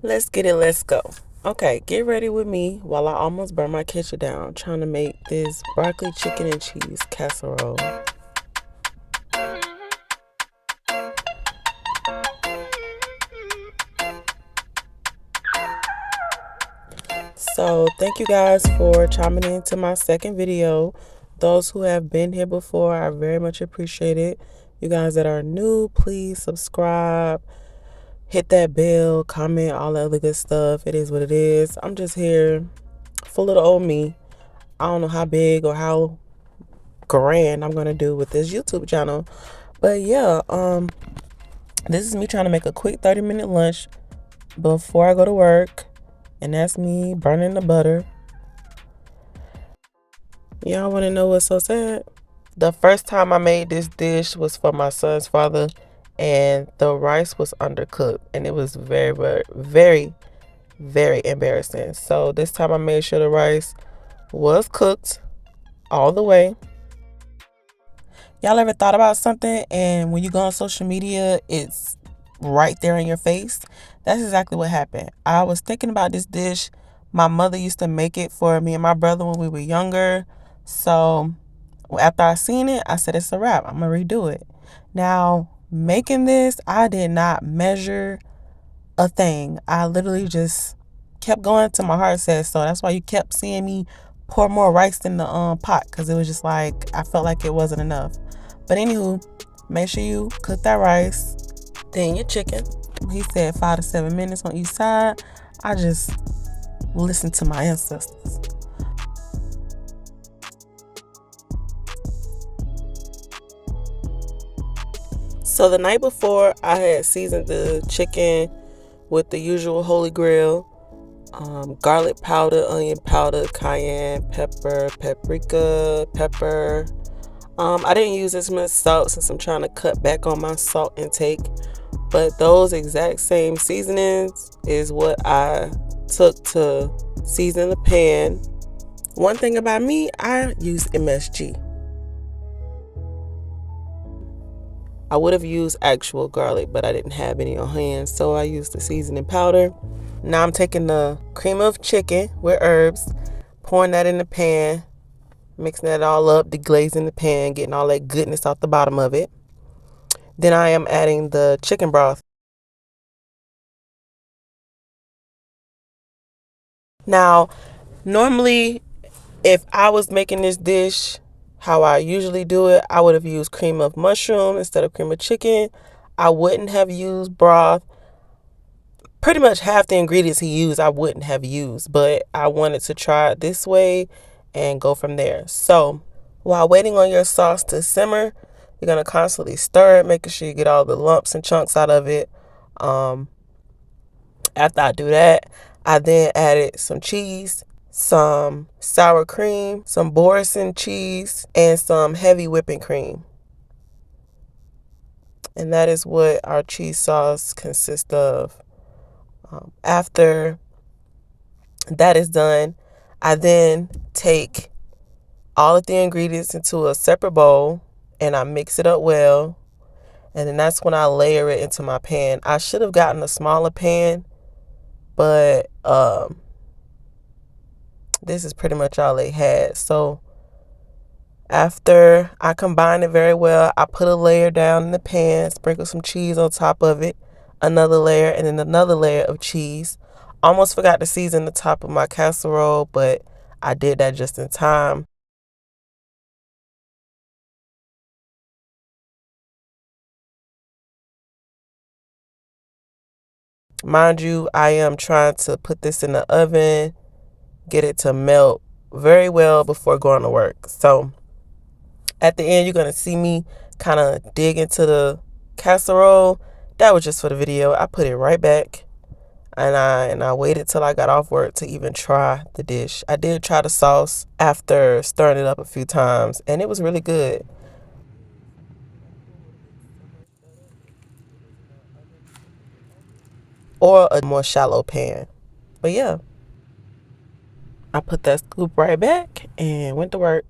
Let's get it, let's go. Okay, get ready with me while I almost burn my kitchen down trying to make this broccoli chicken and cheese casserole. So thank you guys for chiming into my second video. Those who have been here before, I very much appreciate it. You guys that are new, please subscribe, hit that bell, comment, all that other good stuff. It is what it is. I'm just here for little old me. I don't know how big or how grand I'm gonna do with this YouTube channel. But yeah, this is me trying to make a quick 30-minute lunch before I go to work. And that's me burning the butter. Y'all wanna know what's so sad? The first time I made this dish was for my son's father, and the rice was undercooked, and it was very, very, very, very embarrassing. So this time I made sure the rice was cooked all the way. Y'all ever thought about something and when you go on social media, it's right there in your face? That's exactly what happened. I was thinking about this dish. My mother used to make it for me and my brother when we were younger. So after I seen it, I said, it's a wrap. I'm going to redo it. Now, making this, I did not measure a thing. I literally just kept going till my heart said so. That's why you kept seeing me pour more rice in the pot, because it was just like I felt like it wasn't enough. But anywho, make sure you cook that rice, then your chicken. He said 5 to 7 minutes on each side. I just listened to my ancestors. So the night before, I had seasoned the chicken with the usual holy grail. Garlic powder, onion powder, cayenne pepper, paprika, pepper. I didn't use as much salt since I'm trying to cut back on my salt intake. But those exact same seasonings is what I took to season the pan. One thing about me, I use MSG. I would have used actual garlic, but I didn't have any on hand, so I used the seasoning powder. Now I'm taking the cream of chicken with herbs, pouring that in the pan, mixing that all up, deglazing the pan, getting all that goodness off the bottom of it. Then I am adding the chicken broth. Now, normally, if I was making this dish how I usually do it, I would have used cream of mushroom instead of cream of chicken. I wouldn't have used broth. Pretty much half the ingredients he used I wouldn't have used, but I wanted to try it this way and go from there. So while waiting on your sauce to simmer, you're going to constantly stir it, making sure you get all the lumps and chunks out of it. After I do that, I then added some cheese, some sour cream, some Boursin cheese, and some heavy whipping cream. And that is what our cheese sauce consists of. After that is done, I then take all of the ingredients into a separate bowl and I mix it up well. And then that's when I layer it into my pan. I should have gotten a smaller pan, but this is pretty much all they had. So after I combine it very well, I put a layer down in the pan, sprinkle some cheese on top of it, another layer, and then another layer of cheese. Almost forgot to season the top of my casserole, but I did that just in time. Mind you, I am trying to put this in the oven, get it to melt very well before going to work. So at the end, you're going to see me kind of dig into the casserole. That was just for the video. I put it right back, and I waited till I got off work to even try the dish. I did try the sauce after stirring it up a few times, and it was really good. Or a more shallow pan. But yeah, I put that scoop right back and went to work.